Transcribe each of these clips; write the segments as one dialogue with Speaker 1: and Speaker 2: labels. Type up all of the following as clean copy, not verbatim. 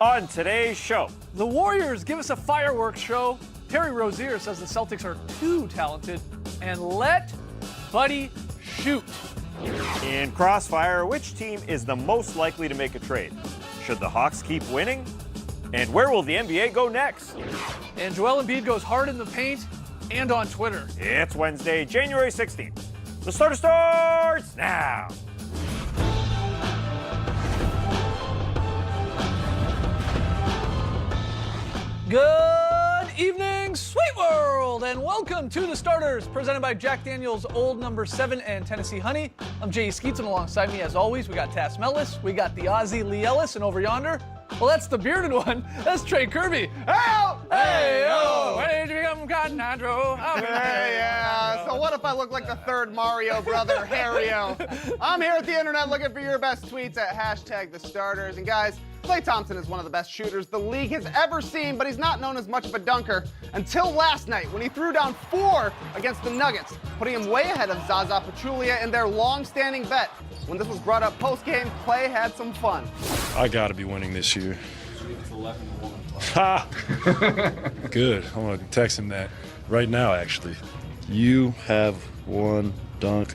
Speaker 1: On today's show,
Speaker 2: The Warriors give us a fireworks show. Terry Rozier says the Celtics are too talented. And let Buddy shoot.
Speaker 1: in Crossfire, which team is the most likely to make a trade? Should the Hawks keep winning? And where will the NBA go next?
Speaker 2: And Joel Embiid goes hard in the paint and on Twitter.
Speaker 1: It's Wednesday, January 16th. The starter starts now.
Speaker 2: Good evening, Sweet World, and welcome to The Starters, presented by Jack Daniel's Old No. 7 and Tennessee Honey. I'm Jay Skeets, and alongside me, as always, we got Tass Mellis, we got the Aussie Lee Ellis, and over yonder, well, that's the bearded one. That's Trey Kirby. Hey-o! Hey-o! Where did you become Cotton Hydro?
Speaker 3: Yeah, so what if I look like the third Mario brother, Harry-o? I'm here at the internet looking for your best tweets at #TheStarters. And guys, Klay Thompson is one of the best shooters the league has ever seen, but he's not known as much of a dunker until last night when he threw down 4 against the Nuggets, putting him way ahead of Zaza Pachulia in their long-standing bet. When this was brought up post-game, Klay had some fun.
Speaker 4: I got to be winning this year. Ha! Good. I'm going to text him that right now, actually. You have 1 dunk.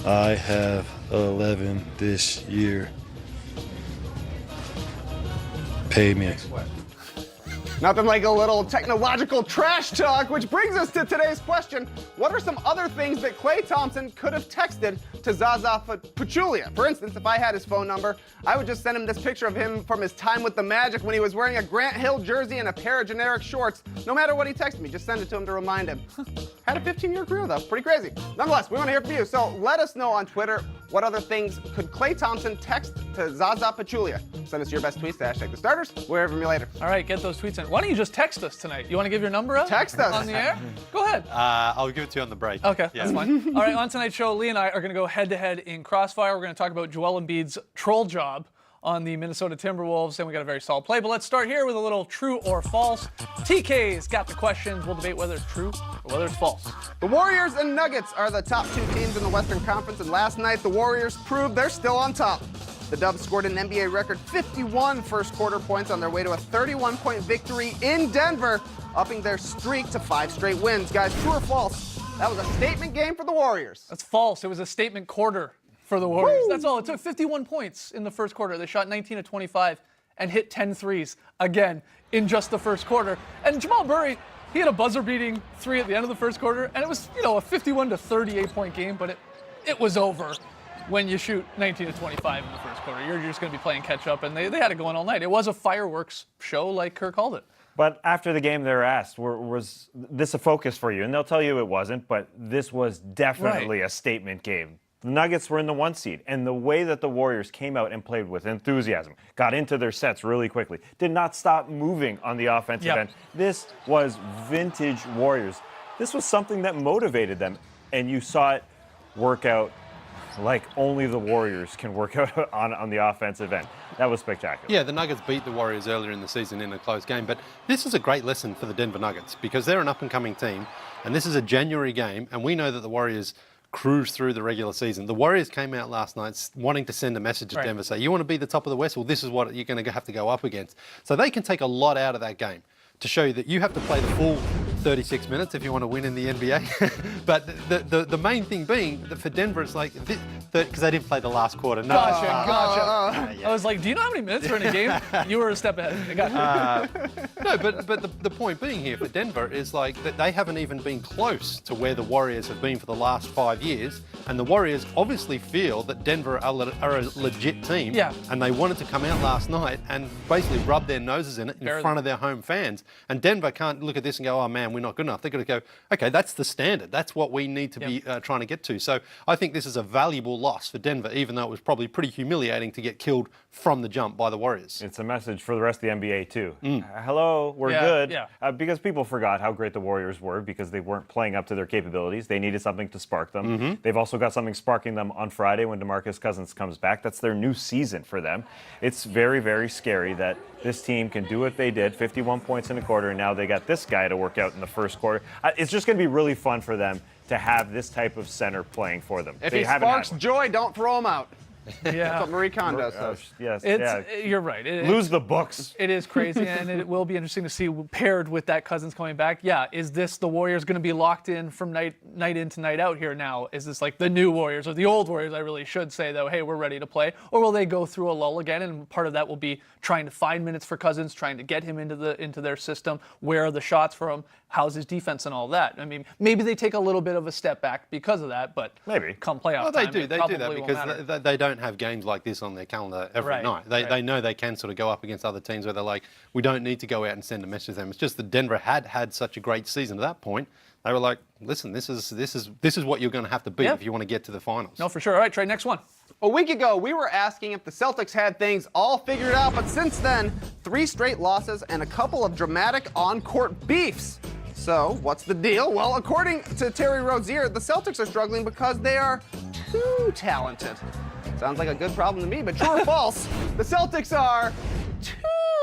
Speaker 4: I have 11 this year. Pay me.
Speaker 3: Nothing like a little technological trash talk, which brings us to today's question. What are some other things that Klay Thompson could have texted to Zaza Pachulia? For instance, if I had his phone number, I would just send him this picture of him from his time with the Magic when he was wearing a Grant Hill jersey and a pair of generic shorts. No matter what he texted me, just send it to him to remind him. Had a 15-year career, though. Pretty crazy. Nonetheless, we want to hear from you. So let us know on Twitter what other things could Klay Thompson text to Zaza Pachulia. Send us your best tweets to #TheStarters. We'll hear from you later.
Speaker 2: All right, get those tweets in. Why don't you just text us tonight? You want to give your number up?
Speaker 3: Text us.
Speaker 2: On the air? Go ahead.
Speaker 5: I'll give it to you on the break.
Speaker 2: Okay,
Speaker 5: Yeah.
Speaker 2: that's fine. All right, on tonight's show, Lee and I are going to go head-to-head in Crossfire. We're going to talk about Joel Embiid's troll job on the Minnesota Timberwolves, and we got a very solid play. But let's start here with a little true or false. TK's got the questions. We'll debate whether it's true or whether it's false.
Speaker 3: The Warriors and Nuggets are the top 2 teams in the Western Conference, and last night the Warriors proved they're still on top. The Dubs scored an NBA record 51 first-quarter points on their way to a 31-point victory in Denver, upping their streak to 5 straight wins. Guys, true or false? That was a statement game for the Warriors.
Speaker 2: That's false. It was a statement quarter for the Warriors.
Speaker 3: Woo!
Speaker 2: That's all. It took 51 points in the first quarter. They shot 19 of 25 and hit 10 threes again in just the first quarter. And Jamal Murray, he had a buzzer-beating 3 at the end of the first quarter, and it was, a 51 to 38-point game, but it was over when you shoot 19 to 25 in the first quarter. You're just going to be playing catch-up, and they had it going all night. It was a fireworks show, like Kirk called it.
Speaker 1: But after the game, they're asked, was this a focus for you? And they'll tell you it wasn't, but this was definitely a statement game. The Nuggets were in the 1 seed, and the way that the Warriors came out and played with enthusiasm, got into their sets really quickly, did not stop moving on the offensive end. This was vintage Warriors. This was something that motivated them, and you saw it work out like only the Warriors can work out on the offensive end. That was spectacular.
Speaker 5: Yeah, the Nuggets beat the Warriors earlier in the season in a close game, but this is a great lesson for the Denver Nuggets because they're an up-and-coming team, and this is a January game, and we know that the Warriors cruised through the regular season. The Warriors came out last night wanting to send a message to Denver, say, you want to be the top of the West? Well, this is what you're going to have to go up against. So they can take a lot out of that game to show you that you have to play the full 36 minutes if you want to win in the NBA. But the main thing being that for Denver, it's like, because they didn't play the last quarter. No.
Speaker 2: Gotcha. I was like, do you know how many minutes are in a game? You were a step ahead. I got you.
Speaker 5: No, but the point being here for Denver is like that they haven't even been close to where the Warriors have been for the last 5 years. And the Warriors obviously feel that Denver are a legit team.
Speaker 2: Yeah.
Speaker 5: And they wanted to come out last night and basically rub their noses in it in front of their home fans. And Denver can't look at this and go, oh man, we're not good enough. They've got to go, okay, that's the standard. That's what we need to be trying to get to. So I think this is a valuable loss for Denver, even though it was probably pretty humiliating to get killed from the jump by the Warriors.
Speaker 1: It's a message for the rest of the NBA, too. Hello, we're good. Yeah. Because people forgot how great the Warriors were because they weren't playing up to their capabilities. They needed something to spark them. They've also got something sparking them on Friday when DeMarcus Cousins comes back. That's their new season for them. It's very, very scary that this team can do what they did, 51 points in a quarter, and now they got this guy to work out in the first quarter. It's just going to be really fun for them to have this type of center playing for them.
Speaker 3: If he sparks joy, don't throw him out. That's
Speaker 2: Yeah.
Speaker 3: what Marie Kondo says.
Speaker 1: Yes.
Speaker 2: You're right.
Speaker 1: Lose the books.
Speaker 2: It is crazy, and it will be interesting to see paired with that Cousins coming back. Yeah, is this the Warriors going to be locked in from night in to night out here now? Is this like the new Warriors or the old Warriors? I really should say though, hey, we're ready to play, or will they go through a lull again? And part of that will be trying to find minutes for Cousins, trying to get him into their system. Where are the shots for him? How's his defense and all that? I mean, maybe they take a little bit of a step back because of that, but
Speaker 1: Maybe.
Speaker 2: come playoff
Speaker 5: Well, they
Speaker 2: time,
Speaker 5: do.
Speaker 2: it
Speaker 5: They do
Speaker 2: probably
Speaker 5: that
Speaker 2: won't matter.
Speaker 5: because they don't have games like this on their calendar every
Speaker 2: Right,
Speaker 5: night.
Speaker 2: right.
Speaker 5: They know they can sort of go up against other teams where they're like, we don't need to go out and send a message to them. It's just that Denver had such a great season at that point. They were like, listen, this is what you're going to have to beat
Speaker 2: Yeah.
Speaker 5: if you want to get to the finals.
Speaker 2: No, for sure. All right, Trey, next one.
Speaker 3: A week ago, we were asking if the Celtics had things all figured out, but since then, 3 straight losses and a couple of dramatic on-court beefs. So, what's the deal? Well, according to Terry Rozier, the Celtics are struggling because they are too talented. Sounds like a good problem to me, but true or false, the Celtics are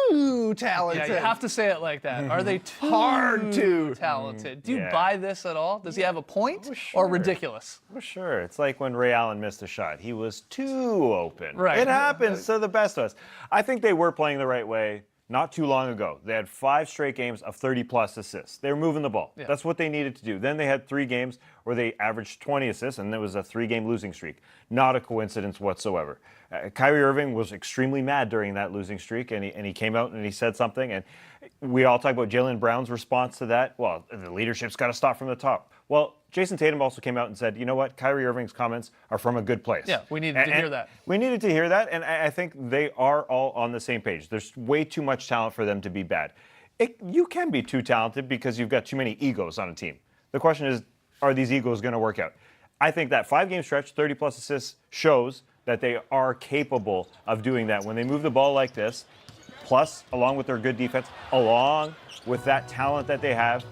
Speaker 3: too talented.
Speaker 2: Yeah, you have to say it like that. Are they too
Speaker 3: Hard to.
Speaker 2: talented? Do you
Speaker 1: Yeah.
Speaker 2: buy this at all? Does he have a point
Speaker 1: sure.
Speaker 2: or ridiculous?
Speaker 1: For sure. It's like when Ray Allen missed a shot. He was too open.
Speaker 2: Right.
Speaker 1: It happens to the best of us. I think they were playing the right way not too long ago. They had 5 straight games of 30-plus assists. They were moving the ball.
Speaker 2: Yeah.
Speaker 1: That's what they needed to do. Then they had 3 games where they averaged 20 assists, and there was a 3-game losing streak. Not a coincidence whatsoever. Kyrie Irving was extremely mad during that losing streak, and he came out and he said something. And we all talk about Jaylen Brown's response to that. Well, the leadership's got to stop from the top. Well, Jason Tatum also came out and said, you know what, Kyrie Irving's comments are from a good place.
Speaker 2: Yeah, we needed to hear that.
Speaker 1: We needed to hear that, and I think they are all on the same page. There's way too much talent for them to be bad. You can be too talented because you've got too many egos on a team. The question is, are these egos going to work out? I think that 5-game stretch, 30-plus assists, shows that they are capable of doing that. When they move the ball like this, plus, along with their good defense, along with that talent that they have,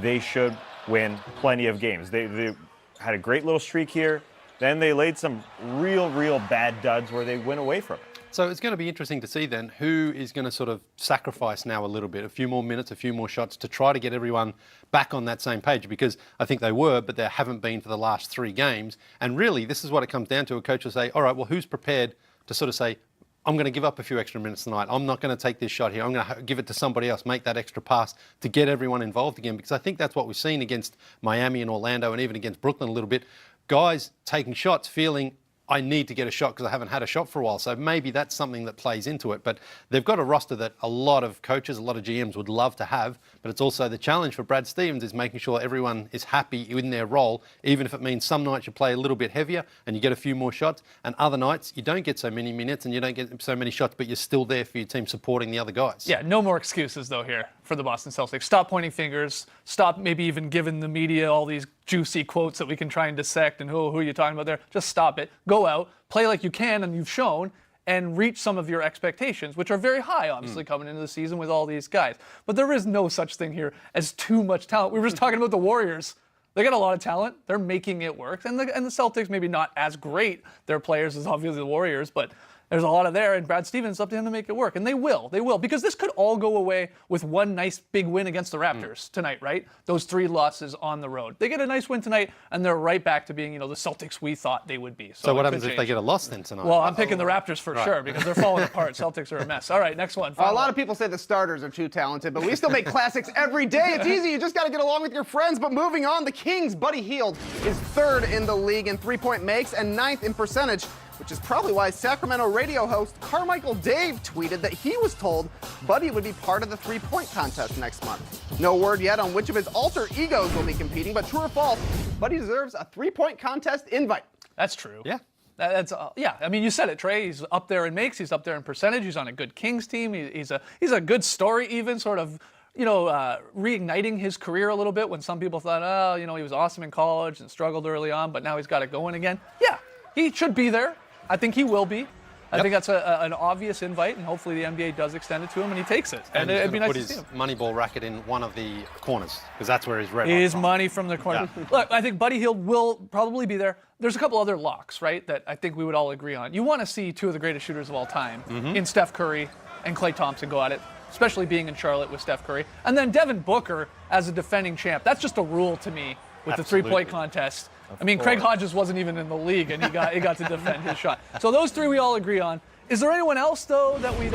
Speaker 1: they should win plenty of games. They had a great little streak here. Then they laid some real bad duds where they went away from it.
Speaker 5: So it's going to be interesting to see then who is going to sort of sacrifice now a little bit, a few more minutes, a few more shots to try to get everyone back on that same page, because I think they were, but they haven't been for the last 3 games. And really, this is what it comes down to. A coach will say, all right, well, who's prepared to sort of say, I'm going to give up a few extra minutes tonight. I'm not going to take this shot here. I'm going to give it to somebody else, make that extra pass to get everyone involved again, because I think that's what we've seen against Miami and Orlando and even against Brooklyn a little bit. Guys taking shots, feeling I need to get a shot because I haven't had a shot for a while. So maybe that's something that plays into it. But they've got a roster that a lot of coaches, a lot of GMs would love to have. But it's also the challenge for Brad Stevens is making sure everyone is happy in their role, even if it means some nights you play a little bit heavier and you get a few more shots, and other nights you don't get so many minutes and you don't get so many shots, but you're still there for your team supporting the other guys.
Speaker 2: Yeah, no more excuses, though, here for the Boston Celtics. Stop pointing fingers. Stop maybe even giving the media all these juicy quotes that we can try and dissect and who are you talking about there. Just stop it. Go out, play like you can, and you've shown, and reach some of your expectations, which are very high, obviously, coming into the season with all these guys. But there is no such thing here as too much talent. We were just talking about the Warriors. They got a lot of talent. They're making it work. And the Celtics, maybe not as great, their players as obviously the Warriors, but there's a lot of there, and Brad Stevens, up to him to make it work. And they will, because this could all go away with one nice big win against the Raptors tonight, right? Those 3 losses on the road. They get a nice win tonight, and they're right back to being, the Celtics we thought they would be.
Speaker 5: So what
Speaker 2: it
Speaker 5: happens
Speaker 2: could
Speaker 5: if they
Speaker 2: change.
Speaker 5: get a loss then tonight?
Speaker 2: Well, I'm picking the Raptors for sure, because they're falling apart. Celtics are a mess. All right, next one.
Speaker 3: A
Speaker 2: Final
Speaker 3: lot
Speaker 2: one.
Speaker 3: of people say the starters are too talented, but we still make classics every day. It's easy. You just got to get along with your friends. But moving on, the Kings' Buddy Hield is 3rd in the league in 3-point makes and 9th in percentage, which is probably why Sacramento radio host Carmichael Dave tweeted that he was told Buddy would be part of the 3-point contest next month. No word yet on which of his alter egos will be competing, but true or false, Buddy deserves a 3-point contest invite.
Speaker 2: That's true.
Speaker 5: Yeah.
Speaker 2: That's yeah. I mean, you said it, Trey. He's up there in makes. He's up there in percentage. He's on a good Kings team. He's a good story, even sort of, reigniting his career a little bit when some people thought, he was awesome in college and struggled early on, but now he's got it going again. Yeah, he should be there. I think he will be. I think that's an obvious invite, and hopefully the NBA does extend it to him, and he takes it.
Speaker 5: And
Speaker 2: it'd
Speaker 5: he's
Speaker 2: be
Speaker 5: going
Speaker 2: nice
Speaker 5: to
Speaker 2: to
Speaker 5: put
Speaker 2: see
Speaker 5: his
Speaker 2: him.
Speaker 5: Moneyball racket in one of the corners, because that's where his red
Speaker 2: His
Speaker 5: light's from.
Speaker 2: money from the corner.
Speaker 5: Yeah.
Speaker 2: Look, I think Buddy Hield will probably be there. There's a couple other locks, right, that I think we would all agree on. You want to see 2 of the greatest shooters of all time in Steph Curry and Klay Thompson go at it, especially being in Charlotte with Steph Curry. And then Devin Booker as a defending champ. That's just a rule to me with the
Speaker 5: Absolutely.
Speaker 2: 3-point contest. I mean, Craig Hodges wasn't even in the league, and he got to defend his shot. So those three we all agree on. Is there anyone else, though, that we'd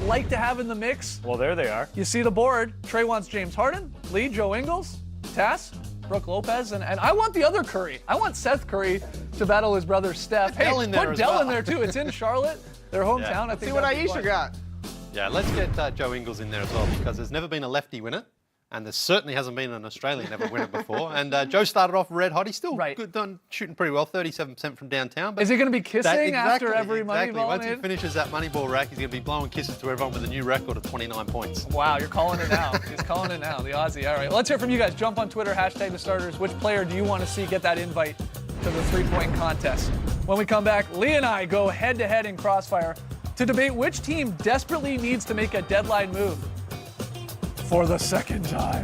Speaker 2: like to have in the mix?
Speaker 1: Well, there they are.
Speaker 2: You see the board. Trey wants James Harden, Lee, Joe Ingles, Tass, Brooke Lopez, and I want the other Curry. I want Seth Curry to battle his brother Steph.
Speaker 5: Put Dell in there
Speaker 2: put
Speaker 5: as
Speaker 2: Dell
Speaker 5: well.
Speaker 2: in there, too. It's in Charlotte, their hometown. I think
Speaker 3: See what
Speaker 2: that'd be
Speaker 3: Aisha
Speaker 2: fun.
Speaker 3: got.
Speaker 5: Yeah, let's get Joe Ingles in there as well, because there's never been a lefty winner, and there certainly hasn't been an Australian ever winner before. And Joe started off red hot. He's still good, done shooting pretty well, 37% from downtown. But
Speaker 2: Is he going to be kissing after every money ball
Speaker 5: Once he
Speaker 2: made?
Speaker 5: finishes that money ball rack, he's going to be blowing kisses to everyone with a new record of 29 points.
Speaker 2: Wow, you're calling it now. He's calling it now, the Aussie. All right, let's hear from you guys. Jump on Twitter, hashtag the starters. Which player do you want to see get that invite to the three-point contest? When we come back, Lee and I go head-to-head in Crossfire to debate which team desperately needs to make a deadline move for the second time.